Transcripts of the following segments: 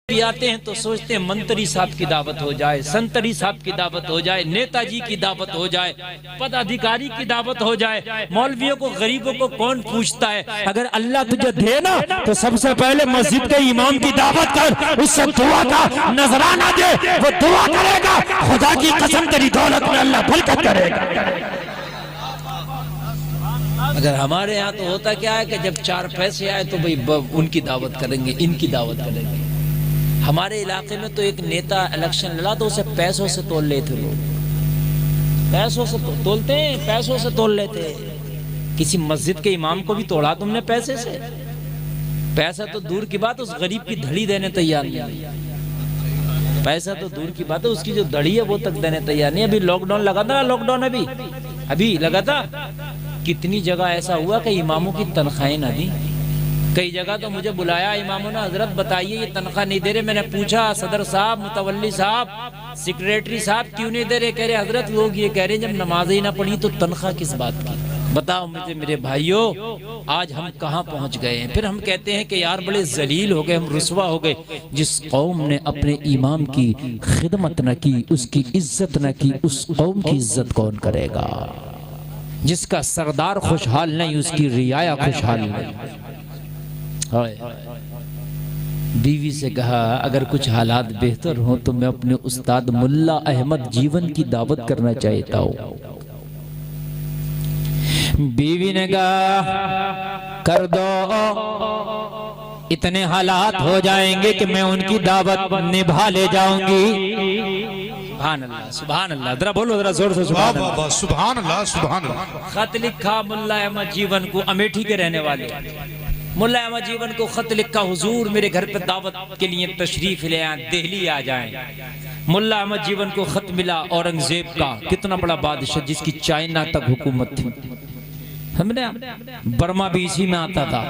بھی آتے ہیں تو سوچتے ہیں منتری صاحب کی دعوت ہو جائے، سنتری صاحب کی دعوت ہو جائے، نیتا جی کی دعوت ہو جائے، پدادھیکاری کی دعوت ہو جائے۔ مولویوں کو غریبوں کو کون پوچھتا ہے؟ اگر اللہ تجھے دے نا تو سب سے پہلے مسجد کے امام کی دعوت کر، اس سے دعا کا نذرانہ دے، وہ دعا کرے گا، خدا کی قسم تیری دولت میں اللہ برکت کرے گا۔ اگر ہمارے ہاں تو ہوتا کیا ہے کہ جب 4 پیسے آئے تو بھئی ان کی دعوت کریں گے، ان کی دعوت کریں گے۔ ہمارے علاقے میں تو ایک نیتا الیکشن لڑا تو اسے پیسوں سے تول لیتے لوگ، پیسوں سے تولتے ہیں، پیسوں سے تول لیتے ہیں۔ کسی مسجد کے امام کو بھی توڑا تم نے پیسے سے؟ پیسہ تو دور کی بات، اس غریب کی دھڑی دینے تیار نہیں، پیسہ تو دور کی بات ہے، اس کی جو دھڑی ہے وہ تک دینے تیار نہیں۔ ابھی لاک ڈاؤن لگا تھا، لاک ڈاؤن ابھی لگا تھا، کتنی جگہ ایسا ہوا کہ اماموں کی تنخواہیں نہ دی۔ کئی جگہ تو مجھے بلایا اماموں نے، حضرت بتائیے یہ تنخواہ نہیں دے رہے۔ میں نے پوچھا صدر صاحب، متولی صاحب، سیکریٹری صاحب کیوں نہیں دے رہے؟ کہہ رہے حضرت لوگ یہ کہہ رہے ہیں جب نماز ہی نہ پڑھی تو تنخواہ کس بات کی؟ بتاؤ مجھے میرے بھائیوں، آج ہم کہاں پہنچ گئے ہیں؟ پھر ہم کہتے ہیں کہ یار بڑے ذلیل ہو گئے، ہم رسوا ہو گئے۔ جس قوم نے اپنے امام کی خدمت نہ کی، اس کی عزت نہ کی، اس قوم کی عزت کون کرے گا؟ جس کا سردار خوشحال نہیں، اس کی رعایا خوشحال نہیں۔ بیوی سے کہا اگر کچھ حالات بہتر ہوں تو میں اپنے استاد ملا احمد جیون کی دعوت کرنا چاہتا ہوں۔ بیوی نے کہا کر دو، اتنے حالات ہو جائیں گے کہ میں ان کی دعوت نبھا لے جاؤں گی۔ سبحان اللہ، سبحان اللہ، ذرا بولو ذرا زور سے سبحان اللہ، سبحان اللہ، سبحان اللہ۔ خط لکھا ملا احمد جیون کو، امیٹھی کے رہنے والے ملا احمد جیون کو خط لکھا، حضور میرے گھر پہ دعوت کے لیے تشریف لے آئیں، دہلی آ جائیں۔ ملا احمد جیون کو خط ملا اورنگزیب کا، کتنا بڑا بادشاہ جس کی چائنا تک حکومت تھی، سمجھے؟ برما بھی اسی میں آتا تھا،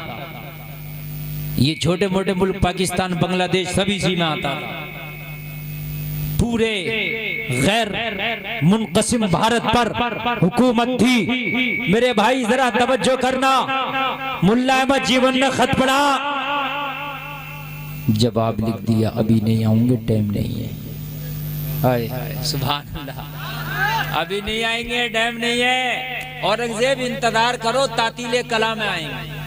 یہ چھوٹے موٹے ملک پاکستان بنگلہ دیش سب اسی میں آتا تھا۔ پورے غیر منقسم بھارت پر حکومت تھی۔ میرے بھائی ذرا توجہ کرنا، ملا احمد جیون نے خط پڑھا، جواب لکھ دیا ابھی نہیں آؤں گے، ٹائم نہیں ہے۔ ہائے سبحان اللہ، ابھی نہیں آئیں گے، ٹائم نہیں ہے۔ اورنگزیب انتظار کرو، تعطیل کلا میں آئیں گے۔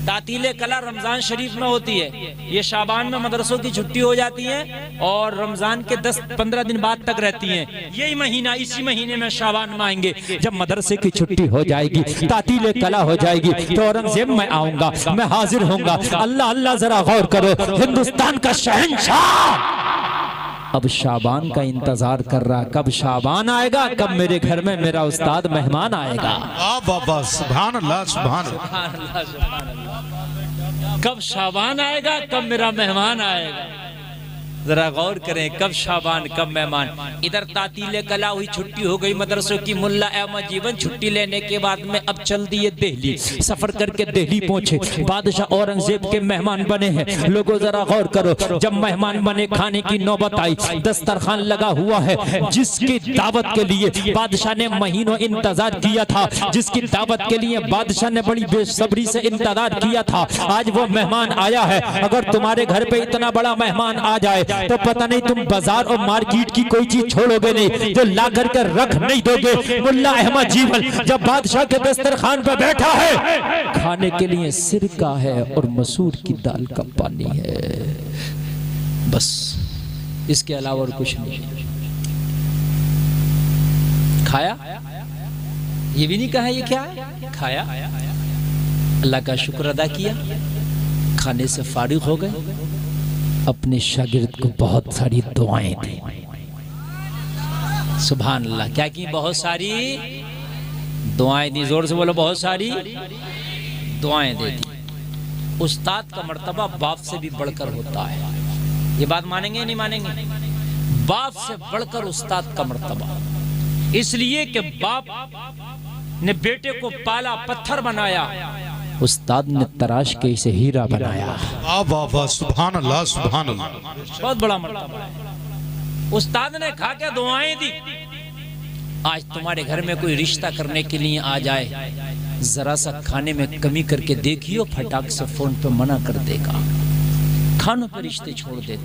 تعطیل کلا رمضان شریف میں ہوتی ہے، یہ شعبان میں مدرسوں کی چھٹی ہو جاتی ہے اور رمضان کے 10-15 دن بعد تک رہتی ہیں۔ یہی مہینہ، اسی مہینے میں شعبان میں آئیں گے۔ جب مدرسے کی چھٹی ہو جائے گی، تعطیل کلا ہو جائے گی تو اورنگزیب میں آؤں گا، میں حاضر ہوں گا۔ اللہ اللہ ذرا غور کرو، ہندوستان کا شہنشاہ اب شعبان کا انتظار کر رہا، کب شعبان آئے گا، کب میرے گھر میں میرا استاد مہمان آئے گا۔ بابا سبحان اللہ، سبحان اللہ، کب شعبان آئے گا، کب میرا مہمان آئے گا۔ ذرا غور کریں، کب شعبان کب مہمان۔ ادھر تعطیل کلا ہوئی، چھٹی ہو گئی مدرسوں کی۔ ملا احمد جیون چھٹی لینے کے بعد میں اب چل دیے دہلی، سفر کر کے دہلی پہنچے۔ بادشاہ اورنگزیب کے مہمان بنے ہیں۔ لوگوں ذرا غور کرو، جب مہمان بنے، کھانے کی نوبت آئی، دسترخوان لگا ہوا ہے، جس کی دعوت کے لیے بادشاہ نے مہینوں انتظار کیا تھا، جس کی دعوت کے لیے بادشاہ نے بڑی بے صبری سے انتظار کیا تھا، آج وہ مہمان آیا ہے۔ اگر تمہارے گھر پہ اتنا بڑا مہمان آ جائے تو پتہ نہیں تم بازار اور مارکیٹ کی کوئی چیز چھوڑو گے نہیں، جو لا کر کے رکھ نہیں دو گے۔ ملا احمد جیون جب بادشاہ کے دسترخوان پہ بیٹھا ہے، کھانے کے لیے سرکہ ہے اور مسور کی دال کا پانی ہے، بس اس کے علاوہ اور کچھ نہیں۔ کھایا، یہ بھی نہیں کہا یہ کیا ہے، کھایا، اللہ کا شکر ادا کیا، کھانے سے فارغ ہو گئے۔ اپنے شاگرد کو بہت ساری دعائیں دیں، سبحان اللہ، کیا کی؟ بہت ساری دعائیں دی، زور سے بولو، بہت ساری دعائیں دے دی۔ استاد کا مرتبہ باپ سے بھی بڑھ کر ہوتا ہے، یہ بات مانیں گے یا نہیں مانیں گے؟ باپ سے بڑھ کر استاد کا مرتبہ، اس لیے کہ باپ نے بیٹے کو پالا، پتھر بنایا، استاد نے تراش کے اسے ہیرا بنایا۔ بابا سبحان اللہ، سبحان اللہ، بہت بڑا مرتبہ ہے۔ استاد نے کھا کے دعائیں دی۔ آج تمہارے گھر میں کوئی رشتہ کرنے کے لیے آ جائے، ذرا سا کھانے میں کمی کر کے دیکھیو، پھٹاک سے فون پہ منع کر دے گا، کھانوں پہ رشتے چھوڑ دیتا۔